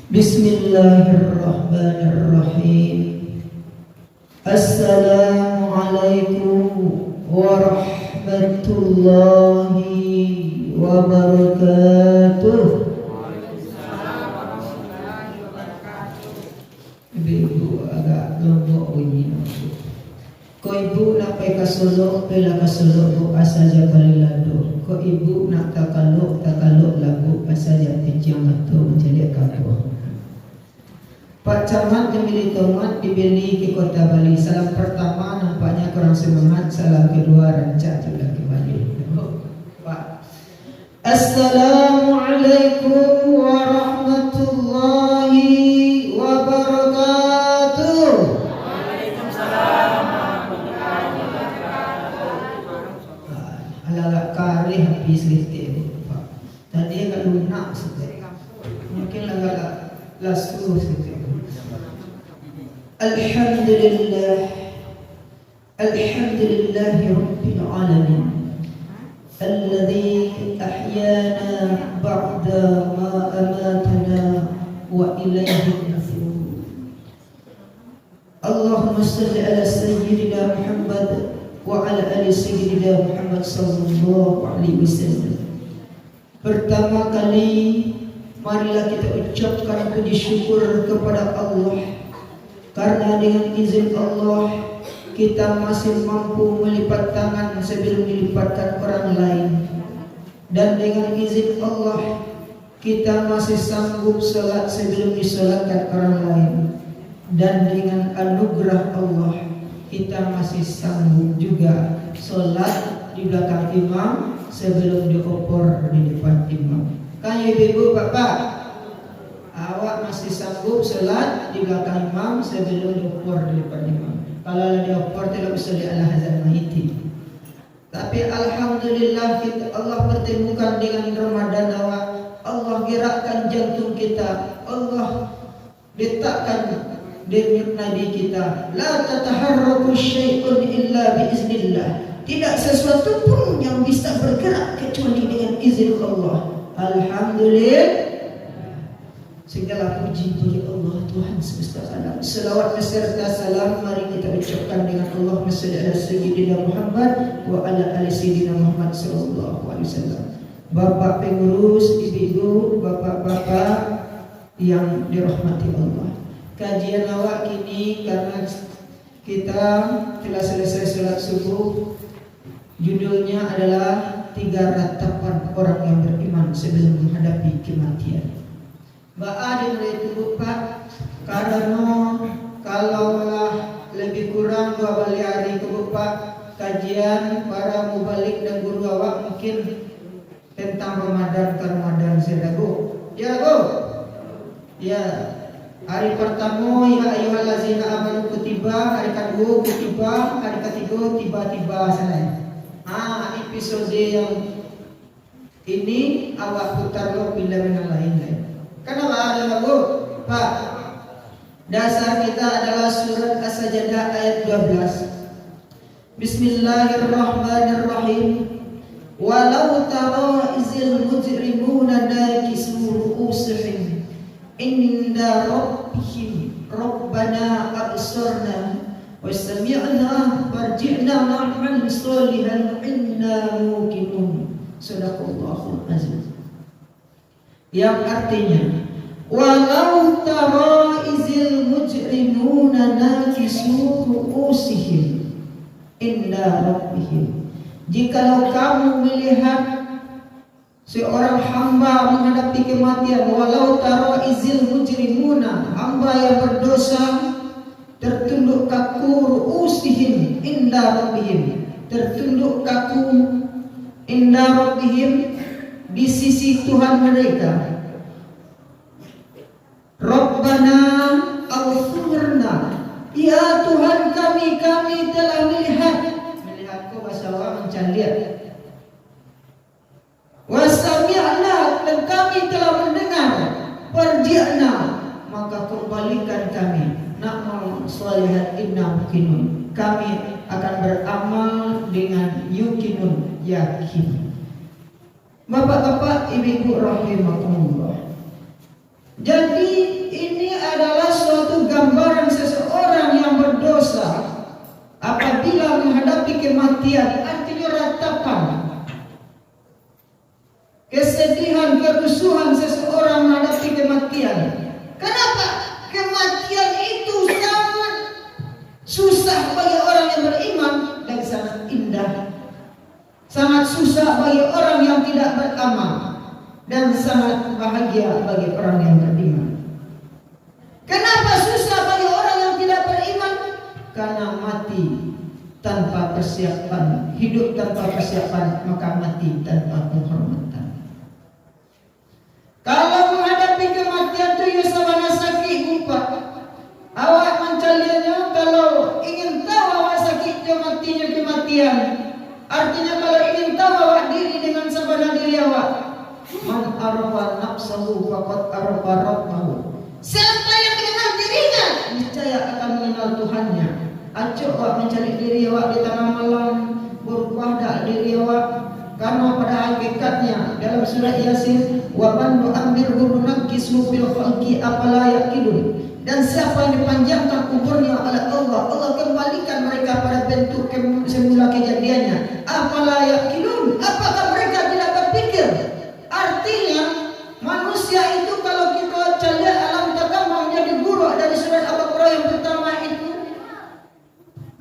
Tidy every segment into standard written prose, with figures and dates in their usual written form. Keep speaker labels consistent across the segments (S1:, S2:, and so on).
S1: Bismillahirrahmanirrahim. Assalamualaikum warahmatullahi wabarakatuh. Ibu agak lombok bunyi. Ko ibu nak pai kasolok pela kasolok bu asaja balilado. Ko ibu nak takaluk lagu asaja pijang atau menjadi kapo. Pak Camat memilih tomat dibeli ke kota Bali. Salam pertama nampaknya kurang semangat. Salam kedua rancak juga kembali. Pak, Assalamualaikum warahmatullahi wabarakatuh.
S2: Waalaikumsalam warahmatullahi wabarakatuh.
S1: Ala kari habis listrik Pak. Tadi agak lunak saja. Mungkin agak lasu saja. Alhamdulillah Rabbil Alamin Alladhi ahyana ba'da ma amatana wa ilayhi nufur. Allahumma salli ala Sayyidina Muhammad wa ala ali Sayyidina Muhammad sallallahu alaihi wasallam. Pertama kali marilah kita ucapkan puji syukur kepada Allah, karena dengan izin Allah kita masih mampu melipat tangan sebelum dilipatkan orang lain. Dan dengan izin Allah kita masih sanggup salat sebelum disolatkan orang lain. Dan dengan anugerah Allah kita masih sanggup juga salat di belakang imam sebelum diopor di depan imam. Kayu ibu bapak, awak masih sanggup salat di belakang imam sebelum diopor di depan imam. Kalau diopor tidak bisa ala hazan mahiti. Tapi alhamdulillah kita Allah pertemukan dengan Ramadan awak. Allah gerakkan jantung kita. Allah letakkan di nadi kita. La tataharraku syai'un illa biiznillah. Tidak sesuatu pun yang bisa bergerak kecuali dengan izin Allah. Alhamdulillah. Segala puji bagi Allah Tuhan semesta alam. Selawat beserta salam mari kita ucapkan dengan Allahumma shalli ala Sayyidina Muhammad wa ala ali Sayyidina Muhammad sallallahu alaihi wasallam. Bapak pengurus, ibu-ibu, bapak-bapak yang dirahmati Allah. Kajian awak kini karena kita telah selesai salat subuh. Judulnya adalah 3 ratapan orang yang beriman sebelum menghadapi kematian. Ba'a dimulai itu Pak, karena kalaulah lebih kurang 2 hari ke Pak kajian para mubalik dan guru awak mungkin tentang Ramadan ke Ramadan sedago. Ya Bu. Ya. Hari pertama ya ayyuhallazina amanu kutiba, hari kedua kutiba, hari ketiga tiba-tiba sana. Episode yang ini awak putar lo bila lain-lain. Kenapa ada Bu? Pak, dasar kita adalah surat As-Sajdah ayat 12. Bismillahirrahmanirrahim. Walau tara izil mujrimuna nakisu ru'usihim inda rabbihim rabbana absarna wa sami'na farji'na na'mal salihan inna muqinun. Sadaqallahul azim. Yang artinya walau tara izil mujrimuna nakisu ru'usihim inda rabbihim. Jikalau kamu melihat seorang hamba menghadapi kematian, walau tara izil mujrimuna, hamba yang berdosa tertunduk kaku ru'usihim inda rabbihim, tertunduk kaku inda rabbihim, di sisi Tuhan mereka. Rabbana aghfirna, ya Tuhan kami, kami telah melihat kau bahasa Allah mencaliat. Wasami'na, dan kami telah mendengar. Farji'na, maka kembalikan kami. Na'mal shalihat inna muqinun, kami akan beramal dengan yuqinun, yakin. Bapak-bapak, ibu-ibu rahimakumullah. Jadi ini adalah suatu gambaran seseorang yang berdosa apabila menghadapi kematian, artinya ratapan, kesedihan, kerusuhan seseorang menghadapi kematian. Kenapa? Kematian itu sangat susah bagi orang yang beriman dan sangat indah. Sangat susah bagi orang yang tidak beramal dan sangat bahagia bagi orang yang beriman. Kenapa susah bagi orang yang tidak beriman? Karena mati tanpa persiapan, hidup tanpa persiapan, maka mati tanpa penghormatan. Kalau menghadapi kematian itu ya sabana sakit lupa. Awak mencaliannya kalau ingin tahu awak sakitnya matinya kematian. Artinya kalau ingin tahu awak diri dengan sabana diri awak, man arafa nafsahu faqad arafa rabbahu. Siapa yang mengenal dirinya, niscaya akan mengenal Tuhannya. Acuk awak mencari diri awak di tengah malam, berubah dak diri awak, karena pada hakikatnya dalam surat Yasin, wa man nu'ammirhu nunakkisu fil khalqi afala yaqilun. Dan siapa yang dipanjangkan umurnya oleh Allah, Allah kembalikan mereka pada bentuk semula kejadiannya. Afala yaqilun, apakah mereka tidak berpikir? Artinya manusia itu kalau kita cari alam takamang jadi buruk dari surat Al-Baqarah yang pertama itu,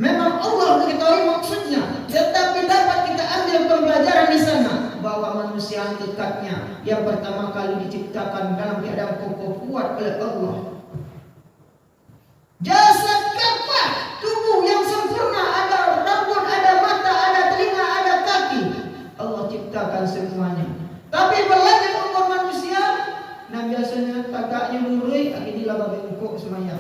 S1: memang Allah mengetahui maksudnya, tetapi dapat kita ambil pembelajaran di sana bahwa manusia hakikatnya yang pertama kali diciptakan dalam keadaan kokoh kuat oleh Allah. Jasad kafah, tubuh yang sempurna, ada rambut, ada mata, ada telinga, ada kaki. Allah ciptakan semuanya. Tapi berlanjut umur manusia, nah biasanya tagaknya lurui, akhirnya babi engkau semuanya.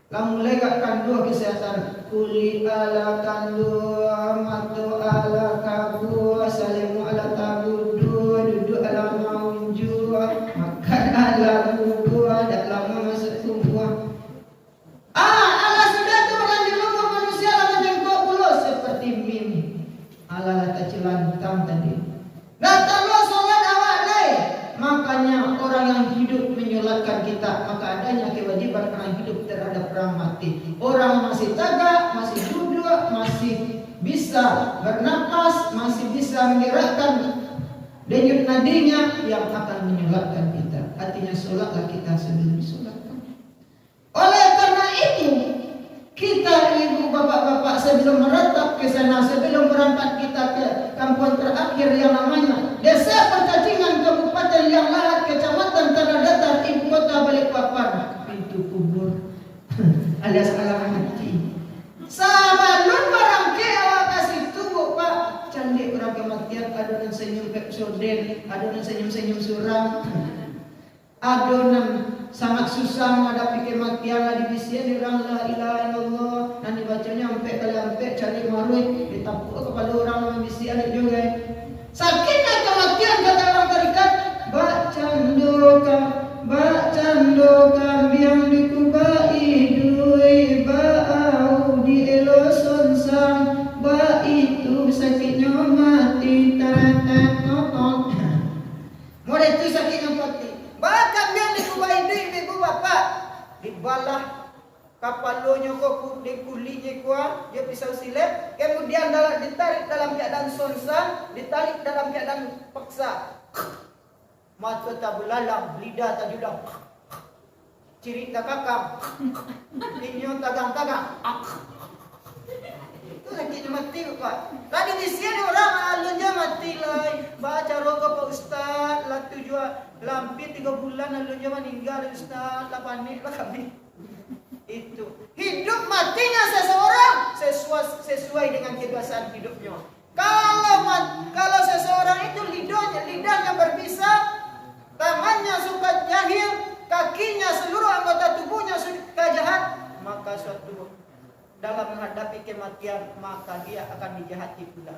S1: Lalu mulai gak kanduh kesehatan. Kuli ala kanduh, matu ala kabu, salimu ala tabudu, duduk ala maunju, makan ala bubu, tak lama masuk tumbuh. Allah sudah tu berlanjut umur manusia, lama jengkok puluh seperti mim. Allah tak celantang tadi. Datang lo solat awak leh. Makanya orang yang hidup menyolatkan kita, maka adanya kewajiban orang hidup terhadap orang mati. Orang masih tagak, masih duduk, masih bisa bernapas, masih bisa menggerakkan denyut nadinya, yang akan menyolatkan kita. Artinya solatlah kita sebelum disolatkan. Oleh karena itu, kita ibu bapak-bapak sebelum meratap ke sana, sebelum berangkat kita ke kampung terakhir yang namanya Desa Percacingan, Kabupaten Liang Lahat, Kecamatan Tanah Datar, Ibu Kota Balikpapan, pintu kubur alias alam mati. Sabalun barang ke awak kasih tubuh pak, cantik orang kematian, adonan senyum Pep Sorden, adonan senyum-senyum suram, adonan sangat susah menghadapi kematian lah dibisian orang la ilaha illallah, dan dibacanya sampai kali sampai cari marui ditapuk kepala orang membisian juga. Sakitnya kematian kata orang tarikat, bak candoka biang dikubai duit bau di eloson sang, ba itu sakitnya mati tarat ngokok. Mulai itu sakitnya mati. Bahkan yang dikubai duit ibu bapak dibalah kapalonya kok di kulinya kuah, dia pisau silet, kemudian ditarik dalam keadaan sonsang, ditarik dalam keadaan paksa. Mata tak belalang, lidah tak judang, ciri tak kakak, inyo tagang-tagang. Itu sakitnya mati pak. Tadi di sini orang alunnya mati lah. Baca roga pak ustaz, lah tujuan lampi 3 bulan alunnya meninggal ustaz, lah panik lah kami. Itu hidup matinya seseorang sesuai dengan kebiasaan hidupnya. Kalau seseorang itu lidahnya berbisa, tangannya suka jahil, kakinya seluruh anggota tubuhnya suka jahat, maka suatu dalam menghadapi kematian maka dia akan dijahati pula.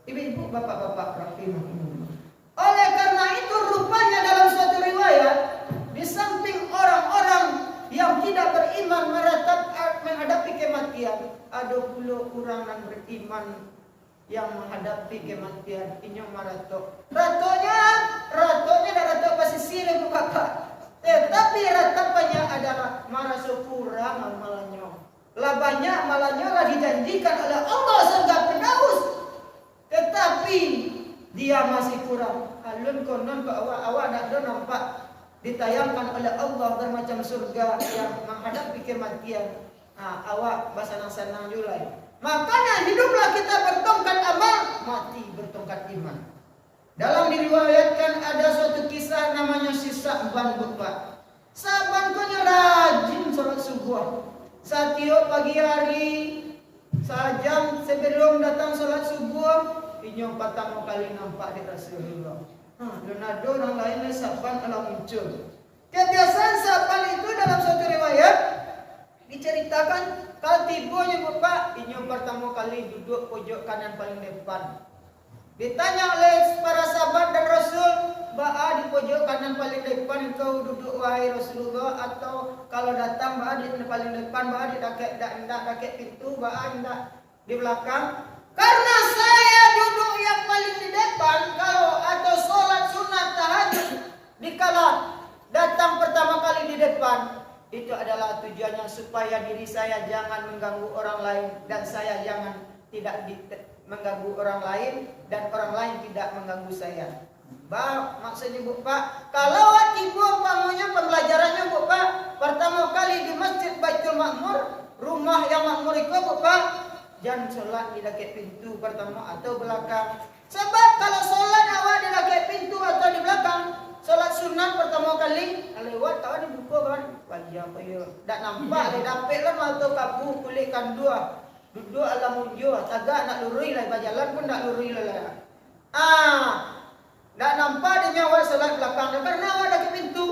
S1: Ibu-ibu, bapak-bapak rahimahumullah. Oleh karena itu rupanya dalam suatu riwayat, di samping orang-orang yang tidak beriman menghadapi kematian, ada pula orang yang beriman yang menghadapi kematian inyo marato. Ratonya dan rato pasisir ibu bapak. Tetapi ratapannya adalah maraso kurang amalannya. Labanya amalannya lah dijanjikan oleh Allah surga Firdaus. Tetapi dia masih kurang. Alun konon pak awak nak do nampak ditayangkan oleh Allah bermacam surga yang menghadapi kematian. Awak basanang-sanang julai. Makanya hiduplah kita bertongkat amal, mati bertongkat iman. Dalam diriwayatkan ada suatu kisah namanya si Sa'ban bapak. Sa'ban konya rajin sholat subuh. Satio pagi hari, sejam sebelum datang sholat subuh, inyong pertama kali nampak di Rasulullah. Leonardo orang lainnya Sa'ban ala muncul. Kebiasaan Sa'ban itu dalam suatu riwayat diceritakan kalau tibonya bapak, inyong pertama kali duduk pojok kanan paling depan. Ditanya oleh para sahabat dan Rasul, Ba'a di pojok kanan paling depan engkau duduk wahai Rasulullah, atau kalau datang Ba'a di paling depan, Ba'a di dakek pintu, Ba'a di belakang. Karena saya duduk yang paling di depan, kalau atau sholat sunat tahajud dikala datang pertama kali di depan, itu adalah tujuannya supaya diri saya jangan mengganggu orang lain dan saya jangan tidak mengganggu orang lain dan orang lain tidak mengganggu saya. Maksudnya Bu Pak, kalau ibu pamunya pembelajarannya Bu Pak, pertama kali di Masjid Baitul Makmur, rumah yang makmur itu Bu Pak, jangan sholat di dekat pintu pertama atau belakang. Sebab kalau sholat awak di dekat pintu atau di belakang, sholat sunat pertama kali lewat kawan dibuka kan payah tak nampak le dapet lah mata kabu kulit kandua duduk alam munjo tagak nak lurui lah berjalan pun tak lurui lah. Tak nampak dia awak sholat belakang karena awak ada ke pintu.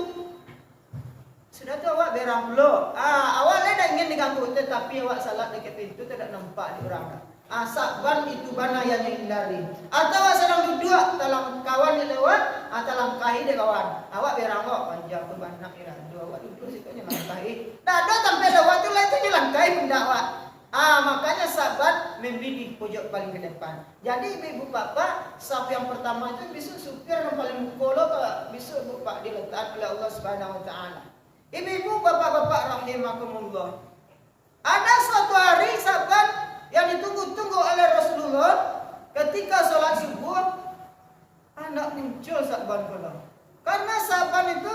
S1: Sudah tu awak berang lo. Awak le dah ingin diganggu tetapi awak salat dekat pintu tidak nampak di orang. Sa'ban itu bana yang hindari. Atau sedang duduk dalam kawan yang lewat, dalam kahi dia kawan. Awak berangok panjang tu bana ira. Awak duduk sikitnya langkahi. Tak ada sampai lewat tu lah itu langkahi benda awak. Makanya sahabat memilih pojok paling ke depan. Jadi ibu bapak, saf yang pertama itu besok supir yang paling mukolo besok bapak diletak oleh Allah Subhanahu wa taala. Ibu bapak-bapak rahimakumullah. Ada suatu hari sahabat yang ditunggu-tunggu oleh Rasulullah ketika sholat subuh, anak muncul Sa'ban kala. Karena Sa'ban itu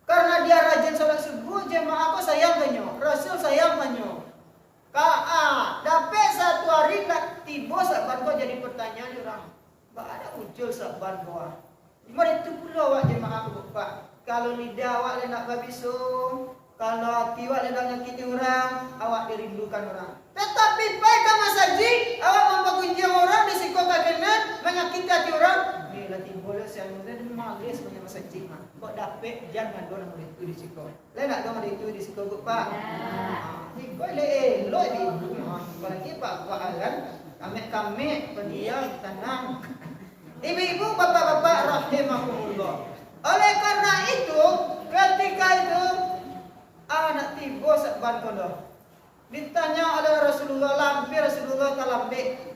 S1: karena dia rajin sholat subuh, jemaah aku sayang banyak, Rasul sayang banyak. Dapat satu hari nak tiba Sa'ban kau jadi pertanyaan orang, ada muncul Sa'ban kau. Mari itu pula awak jemaah aku Pak. Kalau lidah awak nak babisu, kalau hati awak nak nyakiti orang, awak dirindukan orang. Tetapi baik masjid, awak membagunji orang di sikok kakinan, menyakiti hati orang. Bila timbul saya mungkin malis punya masjid mah. Kok dapet jangan dona itu di sikok. Lain nak dona itu di sikok Pak. Sikok lo di apalagi Pak Alan, kami pendiam tenang. Ibu-ibu, bapak-bapak rahimahumullah. Oleh karena itu, ketika itu anak tiba Sa'ban kala. Ditanya oleh Rasulullah, lampir Rasulullah kalambek.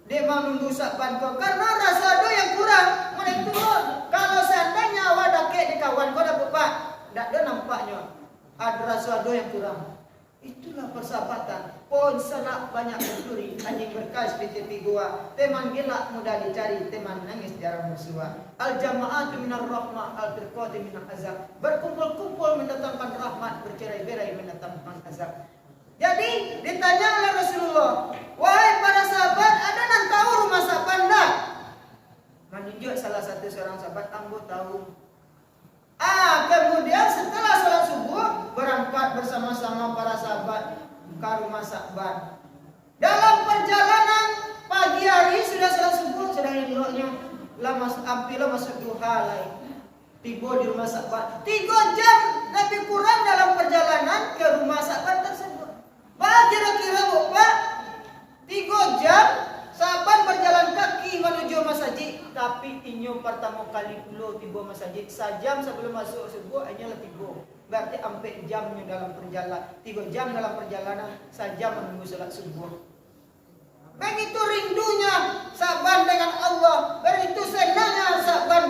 S1: Dia mau nunggu Sa'ban kala karena rasa ada yang kurang. Menurut kalau seandainya awak dakek di kawan kau dapat Pak, tak ada nampaknya ada rasa ada yang kurang. Itulah persahabatan. Pohon salak banyak berduri, anjing berkas di tepi gua. Teman gila mudah dicari, teman nangis jarang bersuah. Al jama'atu minar rahmah, al firqatu minar azab. Berkumpul-kumpul mendatangkan rahmat, bercerai-berai mendatangkan azab. Jadi ditanya oleh Rasulullah, wahai para sahabat, ada yang tahu rumah Sa'ban tak? Menunjuk salah satu seorang sahabat, ambo tahu. Kemudian setelah sholat subuh berangkat bersama-sama para sahabat ke rumah Sa'ban. Dalam perjalanan pagi hari sudah salat subuh, sudah eloknya hampir masuk duha lagi. Tiba di rumah Sa'ban. 3 jam lebih kurang dalam perjalanan ke rumah Sa'ban tersebut. Kira-kira Bapak 3 jam Sa'ban berjalan kaki menuju masjid, tapi inyo pertama kali dulu tiba masjid sejam sebelum masuk subuh hanya lah tiba. Berarti sampai jamnya dalam perjalanan 3 jam dalam perjalanan saja menunggu salat subuh. Begitu rindunya Sa'ban dengan Allah, begitu senangnya Sa'ban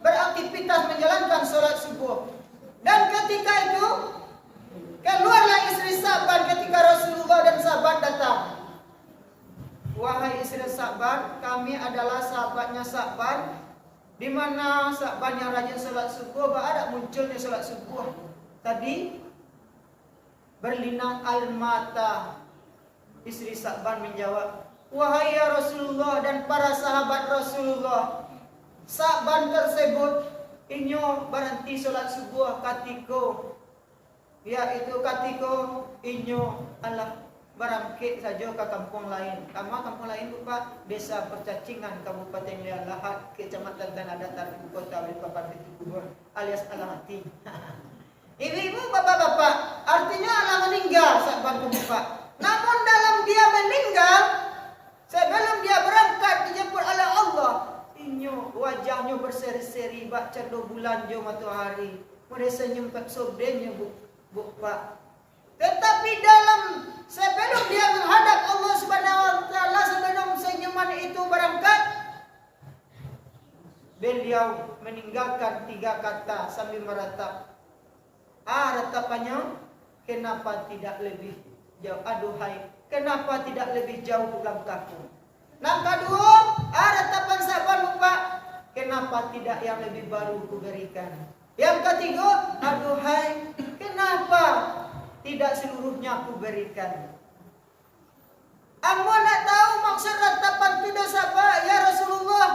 S1: beraktivitas menjalankan salat subuh. Dan ketika itu keluarlah istri Sa'ban ketika Rasulullah dan sahabat datang. Wahai istri Sa'ban, kami adalah sahabatnya Sa'ban, di mana Sa'ban yang rajin salat subuh, ada munculnya salat subuh. Tadi berlinang air mata. Istri Sa'ban menjawab, wahai ya Rasulullah dan para sahabat Rasulullah, Sa'ban tersebut inyo berhenti salat subuh katiko, yaitu katiko inyo Allah barangkit saja ke kampung lain. Kama kampung lain Pak, desa Percacingan, Kabupaten Lian Lahat, Kecamatan Tanah Datar, Ibu Kota Balikpapan, Kubur, alias Alamati. Ibu-ibu, bapak-bapak, artinya Allah meninggal Sa'ban Bapak. Namun dalam dia meninggal, sebelum dia berangkat dijemput oleh Allah, inyo wajahnya berseri-seri, bak cerdo bulan jo matahari, mulai senyum tak sobrennya bu Pak. Tetapi dalam sebelum dia menghadap Allah Subhanahu wa taala, sebelum senyuman itu berangkat, beliau meninggalkan 3 kata sambil meratap. Ratapannya, kenapa tidak lebih jauh, aduhai, kenapa tidak lebih jauh langkahku. Yang kedua, ratapan Sa'ban Bapak, kenapa tidak yang lebih baru kuberikan. Yang ketiga, aduhai, kenapa tidak seluruhnya aku berikan. Ambo nak tahu maksud ratapan itu dosa Pak, ya Rasulullah.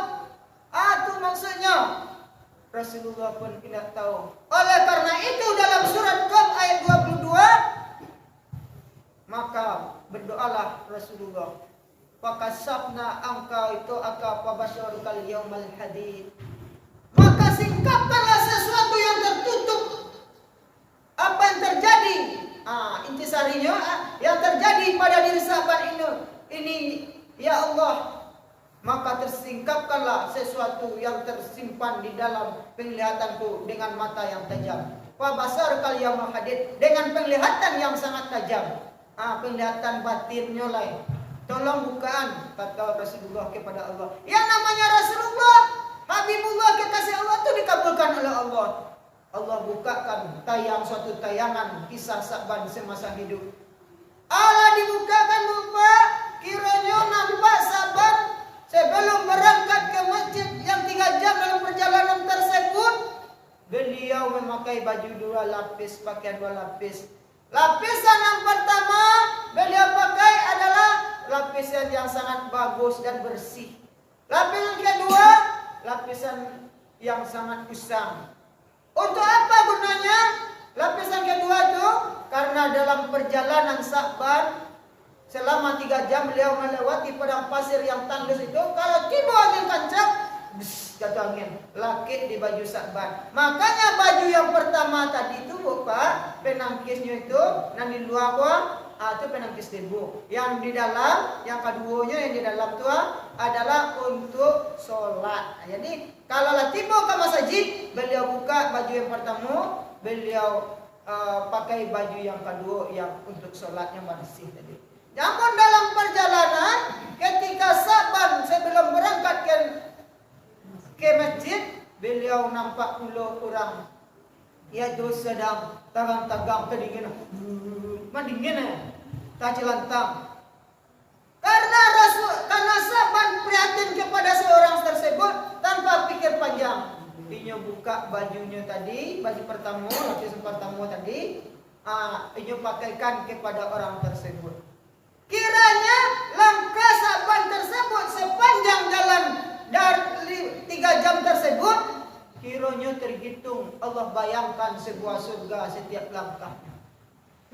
S1: Itu maksudnya. Rasulullah pun tidak tahu. Oleh karena itu dalam surat Qaf ayat 22, maka berdoalah Rasulullah. Fakasafna angka itu aka fabasyarukal yaumal hadid. Maka singkapkanlah sesuatu yang tertutup. Apa yang terjadi? Intisarinya yang terjadi pada diri sahabat ini ya Allah, maka tersingkapkanlah sesuatu yang tersimpan di dalam penglihatanku dengan mata yang tajam. Wa basarkal yaumul hadid, dengan penglihatan yang sangat tajam. Penglihatan batinnya lain. Tolong bukaan, kata Rasulullah kepada Allah. Yang namanya Rasulullah, Habibullah, kekasih Allah itu dikabulkan oleh Allah. Allah bukakan suatu tayangan kisah Sa'ban semasa hidup. Allah dibukakan Bapak, kiranya nampak Sa'ban sebelum berangkat ke masjid yang 3 jam dalam perjalanan tersebut, beliau memakai baju 2 lapis, pakaian 2 lapis. Lapisan yang pertama beliau pakai adalah lapisan yang sangat bagus dan bersih. Lapisan kedua, lapisan yang sangat usang. Untuk apa gunanya? Lapisan kedua itu karena dalam perjalanan Sa'ban selama 3 jam beliau melewati padang pasir yang tandus itu, kalau tiba angin kencang, jatuh angin, lakit di baju Sa'ban. Makanya baju yang pertama tadi itu Bapak, penangkisnya itu, yang di luar itu penangkis debu. Yang di dalam, yang keduanya yang di dalam itu adalah untuk sholat. Jadi kalau tiba ke masjid, beliau buka baju yang pertama, beliau pakai baju yang kedua yang untuk sholat yang bersih tadi. Namun dalam perjalanan, ketika Sa'ban sebelum berangkat ke masjid, beliau nampak pula orang yaitu sedang tagang-tagang kedinginan. Mandingin tak jelantang. Karena Sa'ban prihatin kepada seorang tersebut tanpa pikir panjang. Dia buka bajunya tadi, baju pertama, lapisan pertama tadi, dia pakaikan kepada orang tersebut. Kiranya langkah Sa'ban tersebut sepanjang jalan dari 3 jam tersebut, kiranya terhitung Allah bayangkan sebuah surga setiap langkahnya.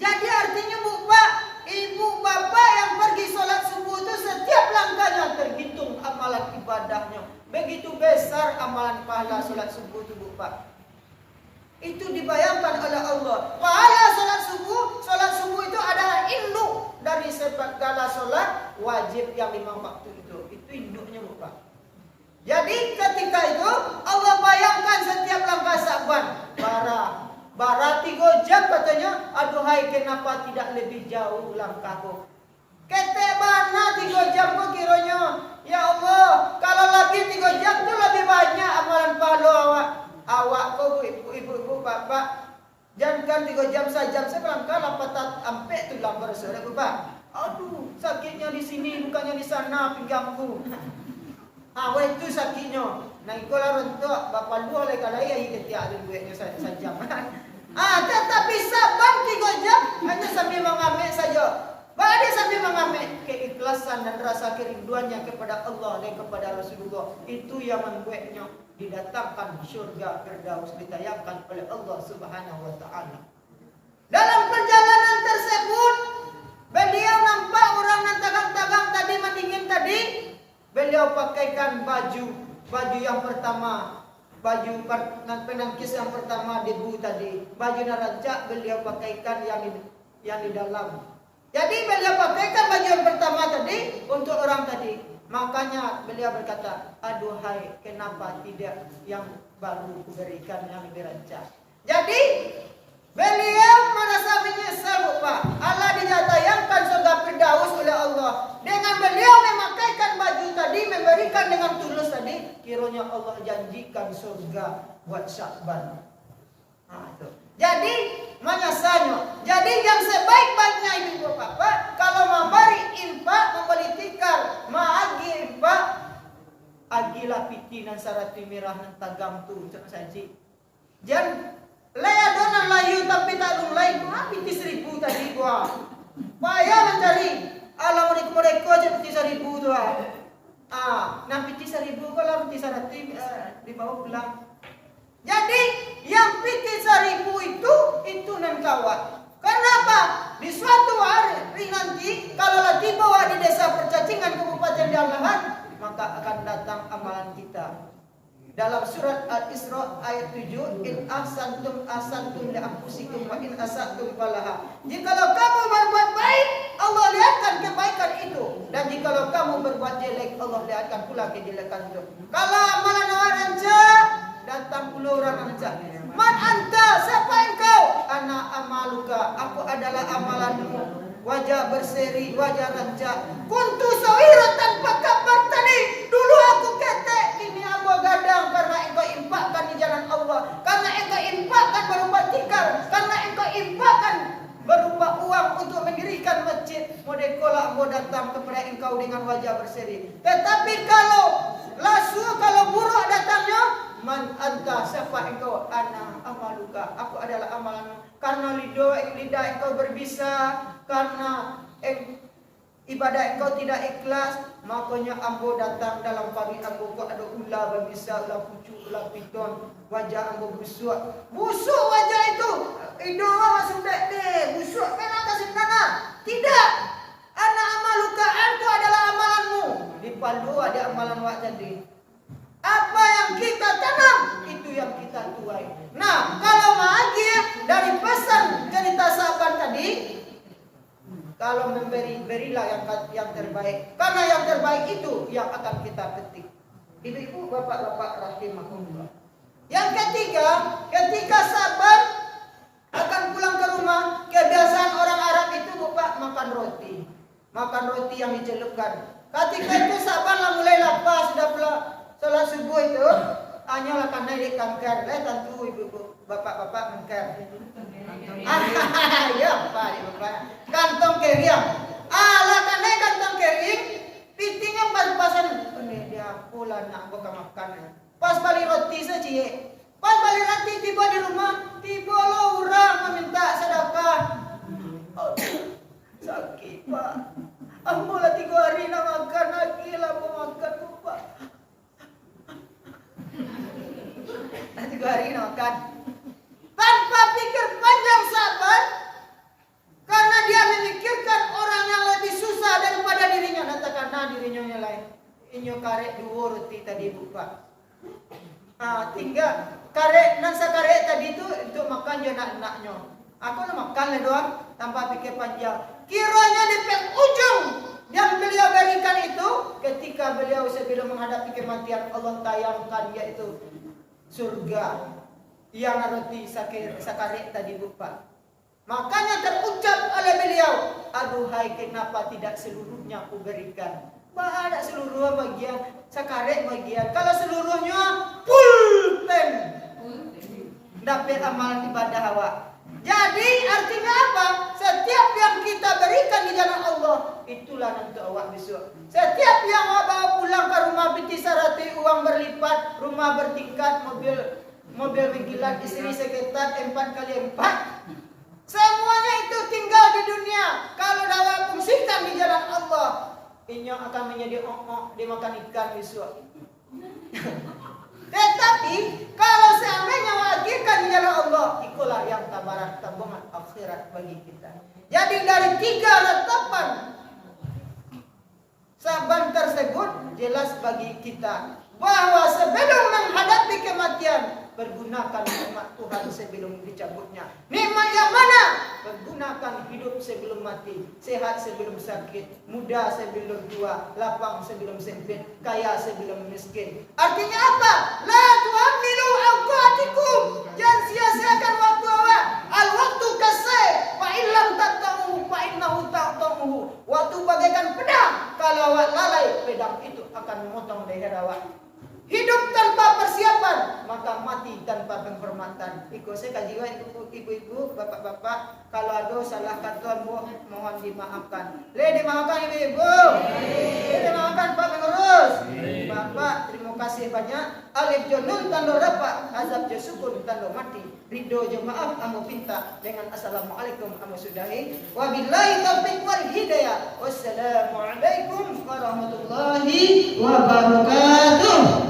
S3: Jadi artinya Bu Pak, Ibu Bapak yang pergi sholat subuh itu setiap langkahnya terhitung amalan ibadahnya. Begitu besar amalan pahala sholat subuh itu Bu Pak. Itu dibayangkan oleh Allah. Pahala sholat subuh itu adalah induk dari segala sholat wajib yang 5 waktu itu. Itu induknya Bu Pak. Jadi ketika itu Allah bayangkan setiap langkah Sa'ban. Bara 3 jam katanya. Aduhai kenapa tidak lebih jauh langkahku. Kete mana 3 jam kok kiranya. Ya Allah, kalau lagi 3 jam itu lebih banyak amalan pahala awak kau ibu bapak. Jangan 3 jam saja selangkah lapat ampe tu lambar sore bapak. Aduh, sakitnya di sini bukannya di sana pinggangku. Awak itu sakitnya. Nah, ikolah rentok bapak lu oleh kalai ya ketiak ada duitnya saja. Tetapi sabar 3 jam hanya sambil mengamek saja. Bahkan sambil mengamek keikhlasan dan rasa kerinduannya kepada Allah dan kepada Rasulullah. Itu yang membuatnya didatangkan surga Firdaus ditayangkan oleh Allah Subhanahu wa taala. Dalam perjalanan tersebut, beliau nampak orang yang tagang-tagang tadi mendingin tadi. Beliau pakaikan baju yang pertama, baju penangkis yang pertama debu tadi. Baju narancak beliau pakaikan yang di dalam. Jadi beliau pakaikan baju yang pertama tadi untuk orang tadi. Makanya beliau berkata, aduhai kenapa tidak yang baru kuberikan yang lebih rancak. Jadi beliau merasa menyesal Pak. Allah dinyatakan surga Firdaus oleh Allah. Dengan beliau memakaikan baju tadi, memberikan dengan tulus tadi, kiranya Allah janjikan surga buat Sya'ban. Itu. Jadi menyesalnya. Jadi yang sebaik-baiknya ibu bapak kalau memberi infak, membeli tikar, maagi infak, agilah pitinan sarati mirah nan tagam tu saji. Jan lea donan layu tapi tak lain piti 1000 tadi gua. Payah mencari alam mereka aja piti 1000 tu. Nah piti 1000 kalau piti sarati dibawa pulang. Jadi yang piti 1000 itu nan kawat. Kenapa? Di suatu hari nanti kalau tiba di desa Percacingan Kabupaten Dalahan, maka akan datang amalan kita. Dalam surat Al-Isra ayat 7, in ahsantum li anfusikum wa in asatum falaha. Jikalau kamu berbuat baik, Allah lihatkan kebaikan itu. Dan jikalau kamu berbuat jelek, Allah lihatkan pula kejelekan itu. Kalau amalan awak rancak, datang puluh orang rancak. Man anta, siapa engkau? Ana amaluka, aku adalah amalanmu. Wajah berseri, wajah rancak. Kuntu sawiratan pakabar tadi. Dulu aku ketek, kini aku gadang karena engkau infakkan di jalan Allah. Karena engkau infakkan berupa tikar. Karena engkau infakkan berupa uang untuk mendirikan masjid. Modekola aku datang kepada engkau dengan wajah berseri. Tetapi kalau buruk datangnya, man anta, siapa engkau? Ana amaluka, aku adalah amalanmu. Karena lidah engkau berbisa, karena ibadah engkau tidak ikhlas, makanya ambo datang dalam pagi ambo kok ada ular berbisa, ular pucuk, ular piton, wajah ambo busuk wajah itu. Hidung masuk dek, busuk kan atas sana. Tidak. Ana amaluka, engkau adalah amalanmu. Di Palu ada amalan wak jadi. Apa yang kita tanam, itu yang kita tuai. Nah, kalau lagi dari pesan cerita sahabat tadi, kalau berilah yang terbaik. Karena yang terbaik itu yang akan kita petik. Ibu-ibu, bapak-bapak rahimahullah. Yang ketiga, ketika sahabat akan pulang ke rumah, kebiasaan orang Arab itu bapak makan roti. Makan roti yang dicelupkan. Ketika itu sahabat mulai lapar, sudah pula salat subuh itu hanyalah karena di kanker. Tentu ibu-ibu, bapak-bapak mengker. Ya, bapak. Kantong kering. Lah karena kantong kering, pitingnya pas-pasan. Ini dia pula nak buka makan. Pas balik roti saja. Pas balik roti tiba di rumah, tiba lo orang meminta sedekah. Sakit pak. Ambo lah 3 hari nak makan lagi lah mau makan pak. 3 hari nak makan. Tanpa pikir panjang sahabat, inyo karek dua roti tadi buka. Tinggal karek nansa karek tadi itu untuk makan je anak-anaknya. Aku nak makan le doang tanpa pikir panjang. Kiranya di penghujung yang beliau berikan itu ketika beliau sebelum menghadapi kematian Allah tayangkan yaitu surga yang roti sakarek tadi buka. Makanya terucap oleh beliau, aduhai kenapa tidak seluruhnya aku berikan. Ada seluruh bagian, sakarek bagian. Kalau seluruhnya full tank, dapat amalan ibadah awak. Jadi artinya apa? Setiap yang kita berikan di jalan Allah, itulah untuk awak besok. Setiap yang awak bawa pulang ke rumah binti sarati, uang berlipat, rumah bertingkat, mobil mengkilat, istri sekitar 4x4. Semuanya itu tinggal di dunia. Kalau awak fungsikan di jalan Allah, inyo akan menjadi dimakan ikan besok. Tetapi kalau seandainya wajibkan di jalan Allah, itulah yang tabungan akhirat bagi kita. Jadi dari 3 ratapan saban tersebut jelas bagi kita bahwa sebelum menghadapi kematian, pergunakan nikmat Tuhan sebelum dicabutnya. Nikmat yang mana? Pergunakan hidup sebelum mati, sehat sebelum sakit, muda sebelum tua, lapang sebelum sempit, kaya sebelum miskin. Artinya apa? La tu'amilu awqatikum. Jangan sia-siakan waktu awak. Al-waktu kasih. Fa illam tattahu fa innahu ta'tamuhu. Waktu bagaikan pedang. Kalau awak lalai, pedang itu akan memotong leher awak. Hidup tanpa persiapan, maka mati tanpa penghormatan. Ikut saya kajian ibu-ibu, bapak-bapak, kalau ada salah kata mohon dimaafkan. Dimaafkan ibu-ibu. Dimaafkan Pak Pengurus. Bapak, terima kasih banyak. Alif jonun tanda rapat, azab jasukun tanda mati. Ridho jemaah kamu pinta dengan assalamualaikum kamu sudahi. Wabillahi taufiq wal hidayah. Wassalamualaikum warahmatullahi wabarakatuh.